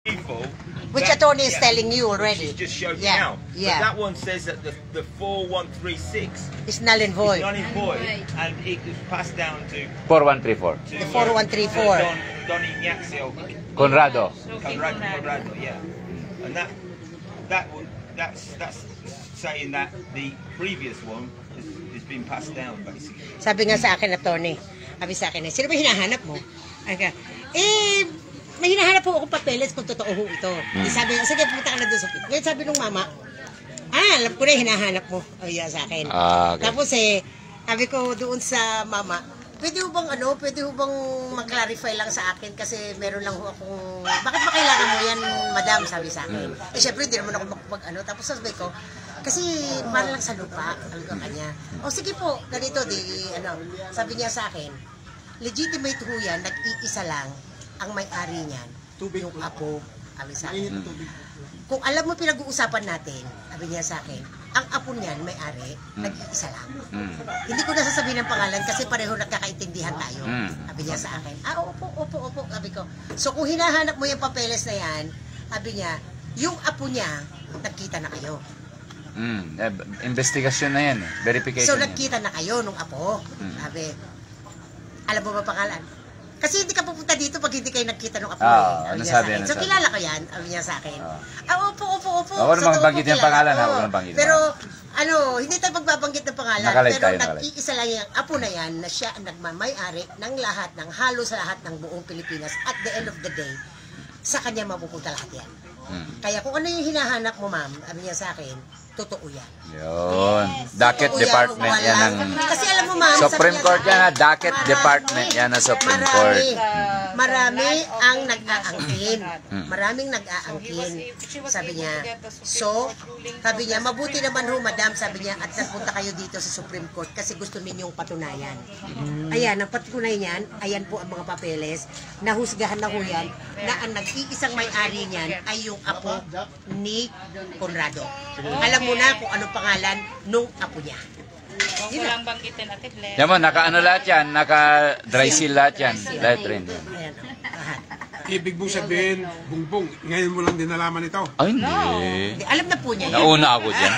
Which attorney is telling you already? Just showed you Yeah, now. yeah. But that one says that the 4136 It's null and void. is null and void, and it was passed down to 4134. The 4134. Don Ignacio Conrado. Conrado, yeah. And that's saying that the previous one has been passed down basically. Sabi nga sa akin, attorney, sabi sa akin, sino ba hinahanap mo? May hinahanap po ako papeles kung totoo ho ito. Sabi nga, sige, pumunta ka na doon sa pit. Ngayon sabi nung mama, alam ko na hinahanap mo. Sa akin. Okay. Tapos sabi ko doon sa mama, pwede ho bang mag-clarify lang sa akin kasi meron lang ho akong, bakit ba kailangan mo yan, madam, sabi sa akin. Syempre, hindi naman ako tapos sabi ko, kasi para lang sa lupa, sabi ko kanya. Sige po, ganito, sabi niya sa akin, legitimate ho yan, nag-iisa lang ang may-ari niyan, yung apo, sabi sa akin. Kung alam mo pinag-uusapan natin, sabi niya sa akin, ang apo niyan, may-ari, nag-iisa lang. Hindi ko nasasabihin ng pangalan kasi pareho nagkakaintindihan tayo. Sabi niya sa akin, opo, sabi ko. So kung hinahanap mo yung papeles na yan, sabi niya, yung apo niya, nagkita na kayo. Investigasyon na yan. Verification. So nagkita na kayo nung apo. Sabi, alam mo ba pangalan? Kasi hindi ka pupunta dito pag hindi kayo nagkita ng apo. So kilala ko yan, sabi niya sa akin. Opo. Ako namang banggit yung pangalan, Pero hindi tayo magbabanggit ng pangalan. Pero nag-iisa lang yung apo na yan na siya ang nagmamay-ari ng lahat, ng halos lahat ng buong Pilipinas. At the end of the day, sa kanya mapupunta lahat yan. Kaya kung ano yung hinahanap mo, ma'am, sabi niya sa akin, totoo yan. Yun. Docket Department yan ng kasi alam mo, ma'am, Supreme Court yan na. Docket Department yan ng Supreme Court. Marami ang nag-aangkin. Maraming nag-aangkin. Sabi niya. So, sabi niya, mabuti naman ho, madam, sabi niya, at nagpunta kayo dito sa Supreme Court kasi gusto ninyong patunayan. Ayan, ang patunayan niyan, ayan po ang mga papeles. Nahusgahan na ho yan na ang nag-iisang may-ari niyan ay yung apo ni Conrado. Alam mo na kung anong pangalan nung apo niya. Walang banggitin natin, Blair. Yan mo, naka-ano lahat yan, naka-dry seal lahat yan. Lahat rin. Ayan, lahat. Ibig mong sabihin, Bungbong, ngayon mo lang din nalaman ito. Ay, hindi. Alam na po niya yan. Nauna ako dyan.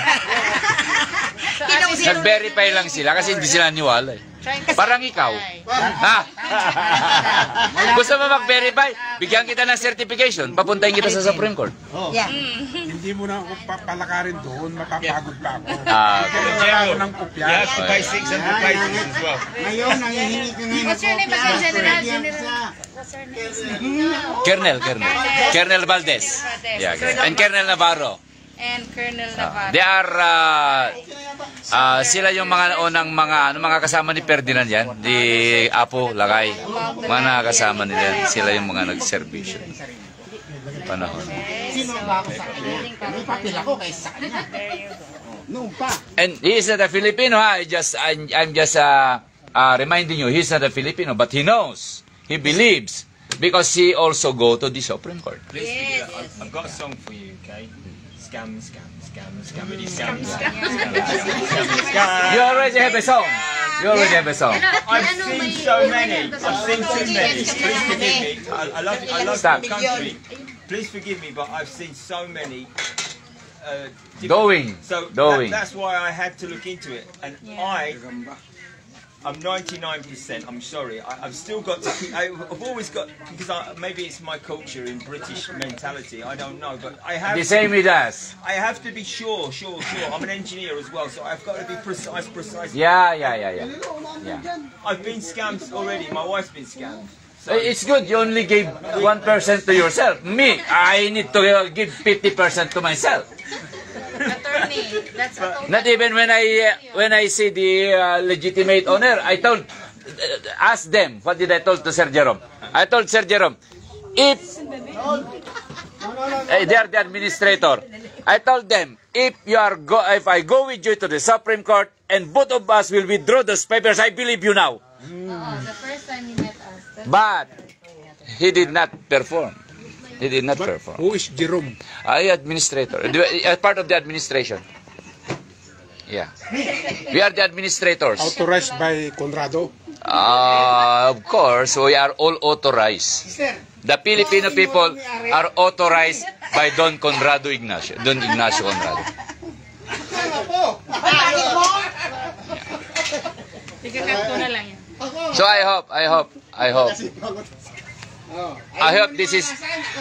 Nag-verify lang sila kasi hindi sila niwala. Parang ikaw. Ha? Gusto mo mag-verify? Bigyan kita ng certification. Papuntahin kita sa Supreme Court. Yeah. Hindi mo na ako palakarin doon, mapapagod pa ako. General, ng kopya. you have to pay 600 pages as well. Ngayon, nangihingi ka ngayon. What's your name again, General? What's your name? Colonel Valdez. Yeah, and Colonel Navarro. And Colonel Navarro. They are sila yung mga unang mga kasama ni Ferdinand yan, di Apo, Lakay, mga nakakasama nila, sila yung mga nagservisyo panahon. And he is not a Filipino, ha? I'm just reminding you, he's not a Filipino, but he knows, he believes, because he also go to the Supreme Court. Please, I've got a song for you, okay? Scam. You already have a song. I've seen so many. I've seen too many. Please forgive me. I love the country. Please forgive me, but I've seen so many. That's why I had to look into it, and I'm 99%. I'm sorry. I've still got to keep. I've always got, because maybe it's my culture in British mentality. I don't know, but I have. The same with us. I have to be sure. I'm an engineer as well, so I've got to be precise. Yeah. I've been scammed already. My wife's been scammed. So it's good. You only gave 1% to yourself. Me, I need to give 50% to myself. Attorney, that's a Not even when I see the legitimate owner, I told, ask them, what did I told to Sir Jerome? I told Sir Jerome, if they are the administrator, I told them, if I go with you to the Supreme Court and both of us will withdraw those papers, I believe you now. the first time he met us. But he did not perform. He did not perform. Who is Jerome? Administrator. Part of the administration. Yeah. We are the administrators. Authorized by Conrado? Of course, we are all authorized. the Filipino people are authorized by Don Conrado Ignacio. Don Ignacio Conrado. So I hope this is.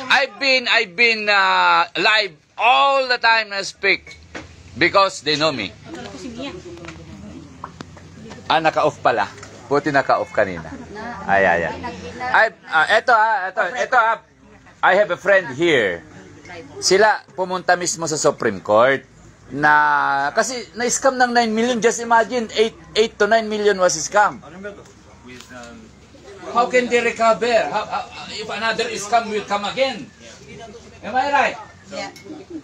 I've been live all the time I speak because they know me. Naka-off pala. Buti naka-off kanina. Ay. Ito. I have a friend here. Sila pumunta mismo sa Supreme Court na kasi na-scam ng 9 million. Just imagine, 8 to 9 million was scam. How can they recover? If another scam will come again? Am I right? Yeah.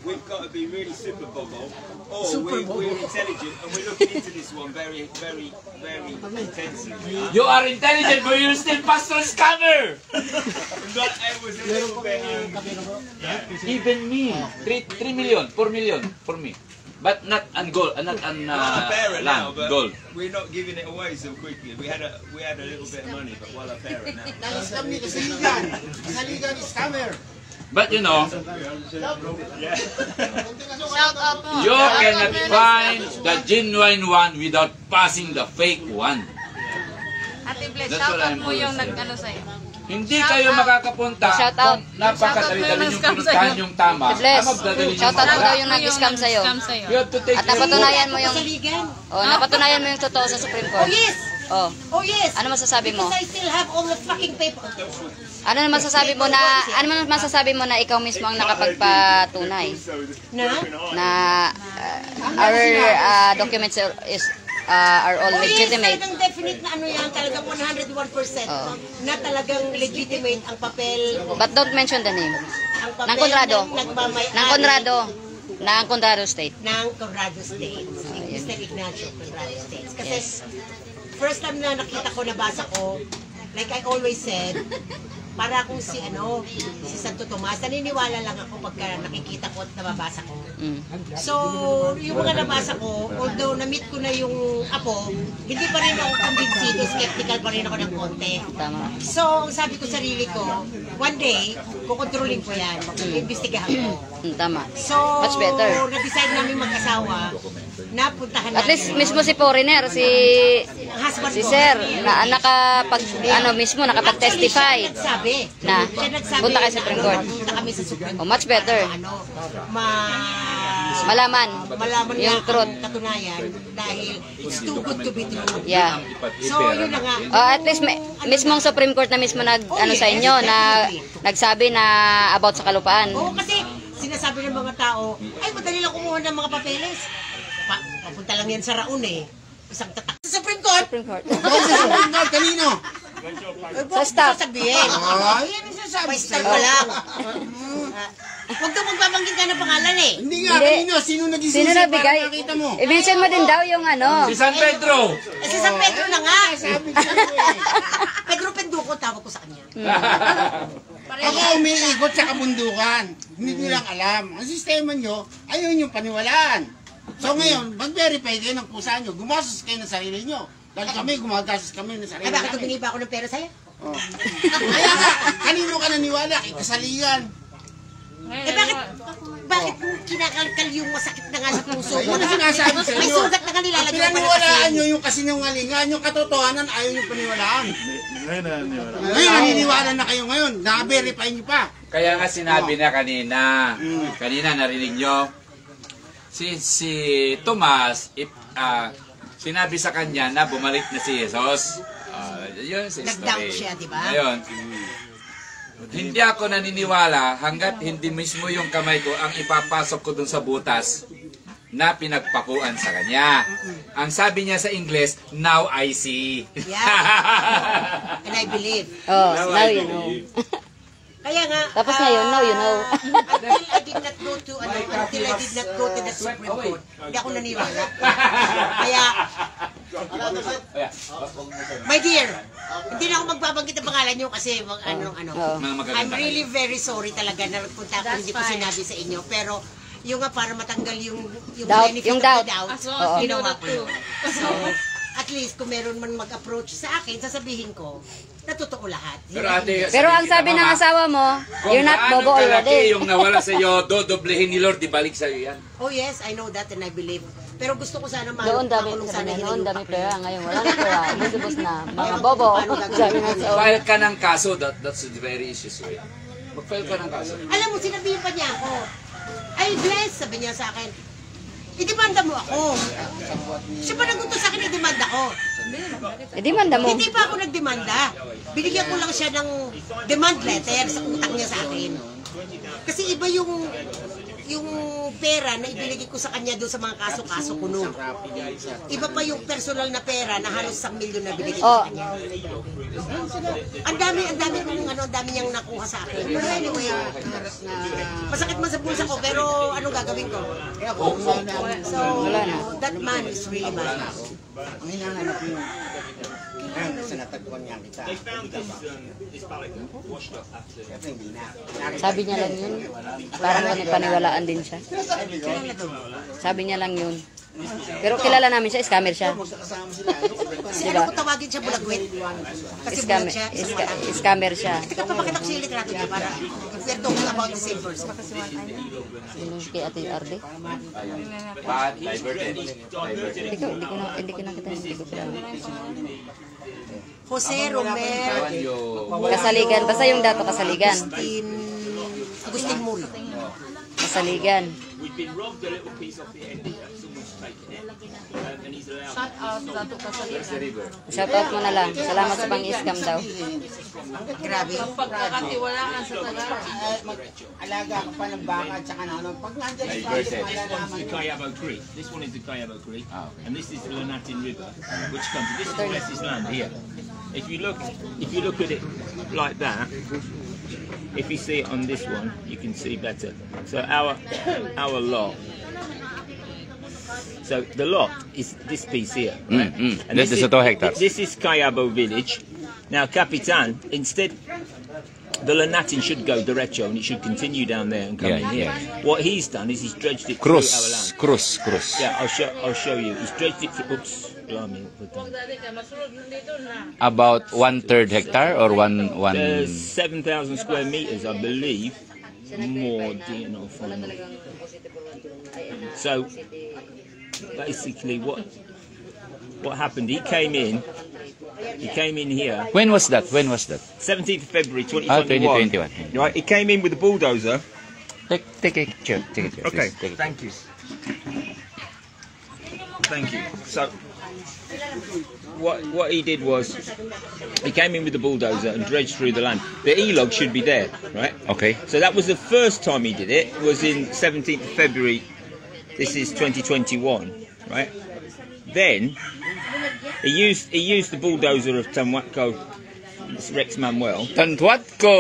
We've got to be really super bubble, or we're intelligent and we're looking into this one very, very, very intensively. You are intelligent, but you're still pastor scammer. But it was a little bit. Even me, 3 million, 4 million for me. But not on gold, not on Parent now, land, but gold. we're not giving it away so quickly. We had a little bit of money, but while a parent now. Nang-scam ni Kasaligan. Kasaligan is scammer. But you know, Yeah. you cannot find the genuine one without passing the fake one. Ate Bless, That's shout what out I'm mo yung saying. nag-ano sa'yo. Hindi kayo makakapunta Shout out. kung napakadali-dali yung pinuntahan yung tama. Bless, Magdadali yung shout out mo mawala. daw yung nag-scam sa'yo. You have to take At your napatunayan mo yung Kasaligan. napatunayan mo yung totoo sa Supreme Oh Court. yes! Oh. Oh yes! Ano masasabi mo? Because I still have all the fucking papers. Ano naman masasabi mo na ikaw mismo ang nakapagpatunay na our documents are all Oh yes, legitimate? talagang definite na ano yan, talagang 101% na talagang legitimate ang papel. But don't mention the name. Ang papel Ng Conrado. ng nagmamayari Ng Conrado State. ng Conrado States. Mr. Ignacio Conrado States. Kasi Yes. first time na nakita ko, nabasa ko, like I always said, para akong si Santo Tomas, naniniwala lang ako pagka nakikita ko at nababasa ko. Mm. So, yung mga nabasa ko, although na-meet ko na yung apo, hindi pa rin ako kumbinsido, skeptical pa rin ako ng konti. Tama. So, ang sabi ko sa sarili ko, one day, kukontrolin ko yan, imbestigahan ko. Tama. So, Much better. na-decide namin mag-asawa, napuntahan At namin. least mismo si foreigner, si husband ko. Sir, na nakapag-testify. Siya nagsabi. Na, Siya nagsabi punta kayo sa na, Supreme Court. Punta kami sa Supreme Court. Oh, much better. Malaman malaman yung yung truth. katunayan dahil it's too good to be true. Yeah. So, yun na nga. At least mismong Supreme Court na mismo sa inyo na nagsabi na about sa kalupaan. Oo, kasi sinasabi ng mga tao, ay, madali lang kumuha ng mga papeles. Papunta lang yan sa Raon eh. Isang tatak sa Supreme Court. Supreme Court. Kanino? Sa staff. Sabihin. Ay, ano sasabi Pastor sa'yo? ka lang. Huwag daw magbabanggit ka ng pangalan eh. Hindi nga, Hindi. kanino? Sino nag-isisi Sino para nagbigay? nakita mo? I-mention mo din daw yung Si San Pedro. Si San Pedro na nga. Sabi ko sa'yo eh. Pedro Penduko, tawag ko sa kanya. Ako umiikot sa kabundukan. Hindi nyo lang alam. Ang sistema nyo, ayaw nyo paniwalaan. So ngayon, mag-verify kayo ng pusa nyo. Gumasos kayo ng sarili nyo. Dahil kami, gumagastos kami ng sarili Ay, bakit namin. humingi ba ako ng pera sa'yo? Kaya nga, kanino ka naniwala? Kay Kasaligan. Eh bakit kinakalkal yung masakit na nga sa puso? Ayun ang sinasabi sa May inyo. sugat na nga nilalagyan pa na Pinaniwalaan kasi. nyo yung kasinungalingan, yung katotohanan, ayaw nyo paniwalaan. Ngayon, naniniwala na kayo ngayon. Na-verify nyo pa. Kaya nga sinabi na kanina narinig nyo, si Tomas, sinabi sa kanya na bumalik na si Jesus. Yun si Nag-doubt story. siya, di ba? Ngayon, hindi ako naniniwala hanggat hindi mismo yung kamay ko ang ipapasok ko dun sa butas na pinagpakuan sa kanya. Ang sabi niya sa Ingles, now I see. Yeah. And I believe. Oh, now you know. Kaya nga, Tapos ngayon, now you know. until I did not go to the Supreme Court, hindi ako naniwala. Kaya, my dear, hindi na ako magbabanggit ang pangalan nyo kasi Oo. Mga magaganda I'm really very sorry talaga na nagpunta ako, hindi ko sinabi sa inyo, pero yung nga para matanggal yung Doubt, benefit yung of the doubt. doubt, Oo. ginawa ko yun. So, at least kung meron man mag-approach sa akin, sasabihin ko, na totoo lahat. Pero ang sabi ng asawa mo, you're not bobo already. Yung nawala sa iyo, dodoblehin ni Lord, ibalik sa iyo yan. Oh yes, I know that and I believe. Pero gusto ko sana Doon dami, sabi niya, noon dami pera, ngayon wala na pera, bus na, mga bobo. Sabi ng asawa. File ka ng kaso, that's the very issue. Mag-file ka ng kaso. Alam mo, sinabihin pa niya ako, ay bless, sabi niya sa akin, idemanda mo ako. Siya pa nagutos sa akin, idemanda ko. Demanda mo. Hindi pa ako nagdemanda. Binigyan ko lang siya ng demand letter sa utang niya sa akin. Kasi iba yung pera na ibinigay ko sa kanya doon sa mga kaso-kaso ko noon. Iba pa yung personal na pera na halos 1 milyon na binigay ko sa kanya. Ang dami kong ang dami niyang nakuha sa akin. Pero anyway, masakit man sa bulsa ko, pero anong gagawin ko? So, that man is really bad. Ang hinahanap mo, sa natagpuan niya kita. Siyempre hindi na. Sabi niya lang yun, parang paniwalaan din siya. Sabi niya lang yun. Pero kilala namin siya, scammer siya. Kasi ano ko tawagin siya bulagwit? Kasi bulag siya, Scammer siya. Teka, papakita ko siya yung litrato niya para we're talking about the same person. Yung kay Ate Arde. Diverted. Hindi ko nakita, hindi ko kilala. Jose Romer Kasaligan, basta yung dato Kasaligan. Agustin Mul. Kasaligan. Shout out mo na lang. Salamat sa pang-scam daw. Grabe. Pagkakatiwalaan sa Tagalog. Alaga ka pa ng baka at saka ano. Pag nandyan sa project, malalaman The Cuyabo Creek. This one is the Cuyabo Creek, and this is the Lanatin River, which comes. This is Bless's land here. If you look at it like that, if you see it on this one, you can see better. So our lot. So the lot is this piece here, right? And this is 2 hectares. This is Cuyabo village. Now, Capitan, instead, the Lanatin should go derecho and it should continue down there and come in here. What he's done is he's dredged it through our land. Cruz. Yeah, I'll show you. He's dredged it through. Oops, blimey. About 1/3 hectare or one. 7,000 square meters, I believe. More, do you know? So basically, what happened? He came in here. When was that? 17th of February 2021. 2021. Right, he came in with a bulldozer. Take a chair. Okay, please. thank you. Thank you. So, what he did was, he came in with the bulldozer and dredged through the land. The E-log should be there, right? Okay. So that was the first time he did it, was in 17th of February, this is 2021, right? Then, he used the bulldozer of Tanwatco, Rex Manuel. Tanwatco!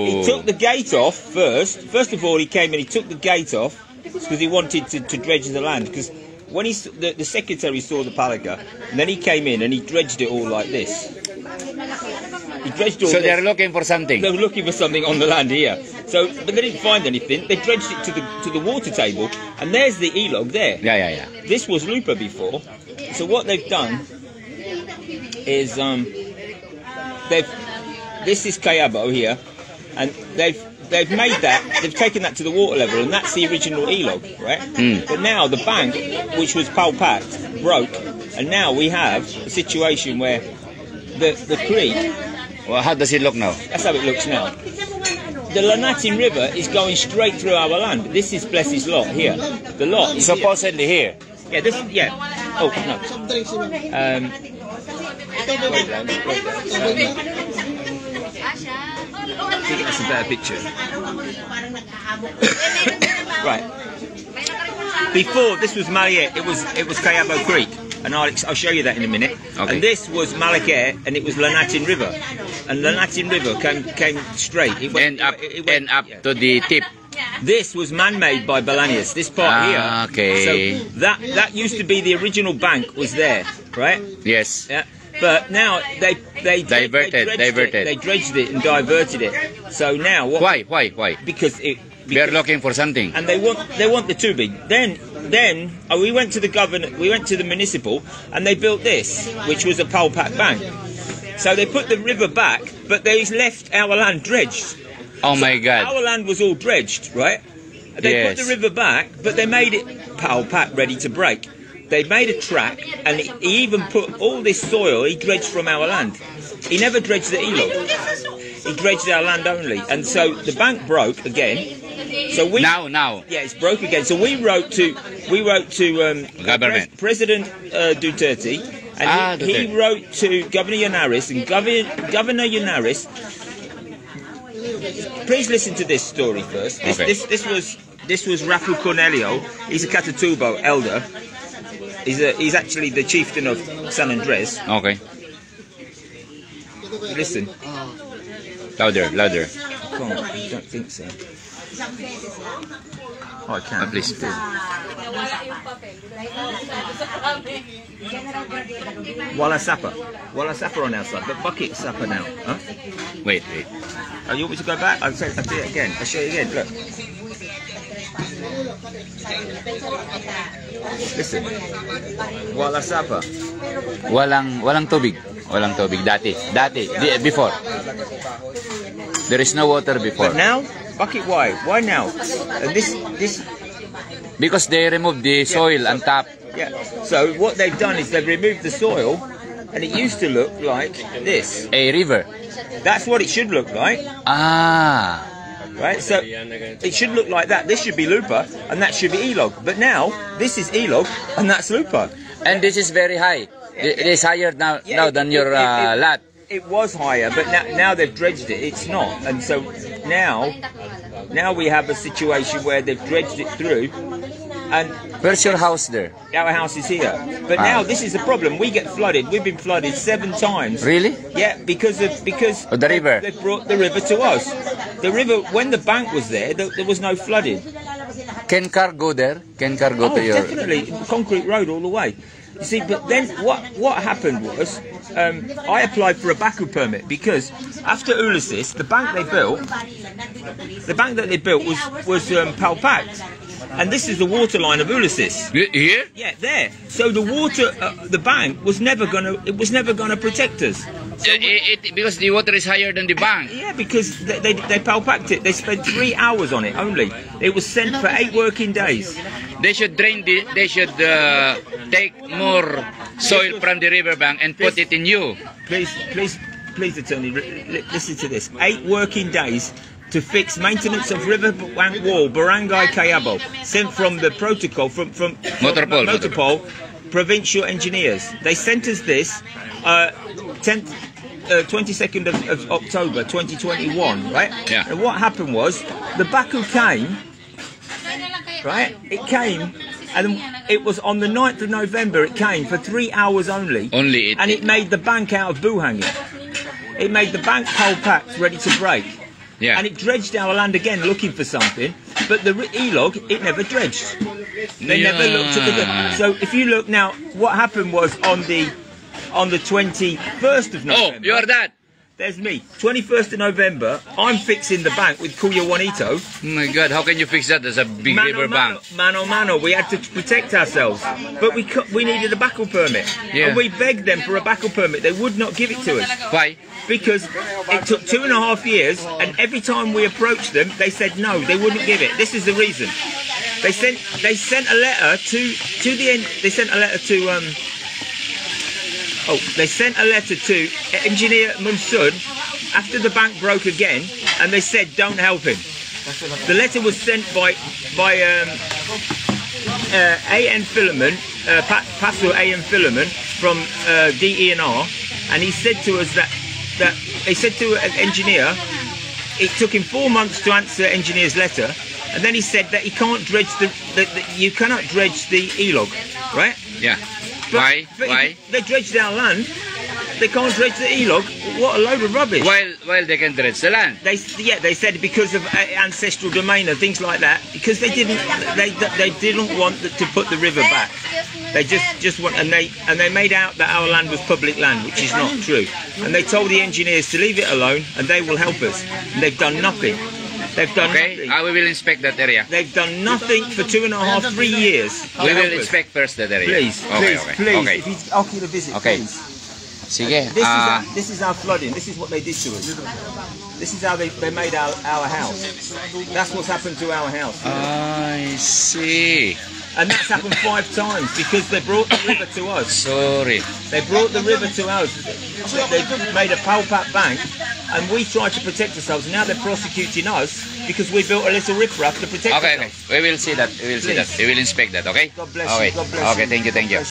He took the gate off first. First of all, he came and he took the gate off because he wanted to dredge the land. Because when the secretary saw the palika, and then he came in and he dredged it all like this. He dredged all So this. they're looking for something. They were looking for something on the land here. So, but they didn't find anything. They dredged it to the water table, and there's the E-log there. Yeah. This was Lupa before. So what they've done is this is Cuyabo here, and they've made that, they've taken that to the water level, and that's the original E-log, right? But now the bank, which was packed, broke, and now we have a situation where the creek. Well, how does it look now? That's how it looks now. The Lanatin River is going straight through our land. This is Bless's lot here. The lot is Supposedly here. Yeah. Oh no. I think that's a better picture. Right. Before this was Maliet, it was Cuyabo Creek, and I'll show you that in a minute. Okay. And this was Malaquet, and it was Lanatin River, and Lanatin River came straight. It went up to the tip. This was man-made by Balanius. This part here. Okay. So that used to be the original bank. Was there, right? Yes. Yeah. But now they Diverted. They dredged it and diverted it. So now what? Why? Because They're looking for something. and they want the too big. Then we went to the governor. We went to the municipal, and they built this, which was a Palpak bank. So they put the river back, but they left our land dredged. Oh my God. Our land was all dredged, right? They put Yes. the river back, but they made it pat ready to break. They made a track, and he even put all this soil he dredged from our land. He never dredged the Elog. He dredged our land only, and so the bank broke again. So we Now. yeah, it's broke again. So we wrote to Government. President Duterte, and he Duterte. wrote to Governor Yanaris, and Governor Yanaris. Please listen to this story first. Okay. This was Rafu Cornelio. He's a Catatubo elder. He's actually the chieftain of San Andres. Okay. Listen. Louder. Come on, I don't think so. Oh, I can. Please. Wala Sapa on our side, but Bucket Sapa now. Huh? Wait. Oh, you want me to go back? I'll do it again. I'll show you again. Look. Listen. Wala Sapa. Walang tubig. Dati. Before. There is no water before. But now, Bucket, why? Why now? And this. Because they removed the soil on top. Yeah. So what they've done is they've removed the soil, and it used to look like this. A river. That's what it should look like, Ah. right? So it should look like that. This should be Lupa, and that should be Elog. But now this is Elog, and that's Lupa. And this is very high. It is higher now than your lot. It was higher, but now they've dredged it. It's not, and so now we have a situation where they've dredged it through, and Where's your house there? our house is here. But now this is the problem. We get flooded. We've been flooded 7 times. Really? Yeah, because Of the river. they brought the river to us. The river, when the bank was there was no flooding. Can car go there? Can car go Oh, to your... definitely, concrete road all the way. You see, but then what happened was, I applied for a Baku permit because after Ulysses, the bank that they built was Palpact, and this is the water line of Ulysses. Here? Yeah, there. So the water, the bank was never gonna protect us. Because the water is higher than the bank. Yeah, because they Palpacked it. They spent 3 hours on it only. It was sent for 8 working days. They should they should take more soil from the riverbank and put it in you. Please, attorney, listen to this. 8 working days to fix maintenance of riverbank wall, Barangay Cayabo, sent from the protocol from Motorpol, provincial engineers. They sent us this 22nd of October 2021, right? Yeah. And what happened was the Baku came, right? It came. And it was on the 9th of November, it came for 3 hours only. And it made the bank out of Buhangi. It made the bank pole packed, ready to break. Yeah. And it dredged our land again, looking for something. But the Elog, it never dredged. They never looked at the... So if you look now, what happened was on the 21st of November... Oh, you're that. There's me. 21st of November, I'm fixing the bank with Kuya Juanito. Oh my God, how can you fix that? There's a big river bank. Mano. We had to protect ourselves. But we needed a backle permit. Yeah. And we begged them for a backle permit. They would not give it to us. Why? Because it took 2.5 years, and every time we approached them, they said no, they wouldn't give it. This is the reason. They sent a letter to the end. They sent a letter to they sent a letter to Engineer Munsood after the bank broke again, and they said don't help him. The letter was sent by A.N. Filament, Pastor A.N. Filament from DENR, and he said to us that they said to an engineer, it took him 4 months to answer engineer's letter, and then he said that he can't dredge you cannot dredge the Elog, right? Yeah. But, Why? They dredged our land. They can't dredge the Elog. What a load of rubbish. While they can dredge the land. They said because of ancestral domain and things like that. Because they didn't want to put the river back. They just want and they made out that our land was public land, which is not true. And they told the engineers to leave it alone and they will help us. And they've done nothing. They've done nothing. We will inspect that area. They've done nothing for 2.5, 3 years. We will inspect first that area. Please. Okay. If you ocular visit, Okay. please. Sige. This is our flooding. This is what they did to us. This is how they made our house. That's what's happened to our house. I see. And that's happened 5 times because they brought the river to us. Sorry. They brought the river to us. They made a Palpat bank, and we tried to protect ourselves. Now they're prosecuting us because we built a little riprap to protect Okay, ourselves. okay. We will see that. We will see that. We will inspect that, okay? God bless Okay. you. God bless Okay, you. thank you, thank you.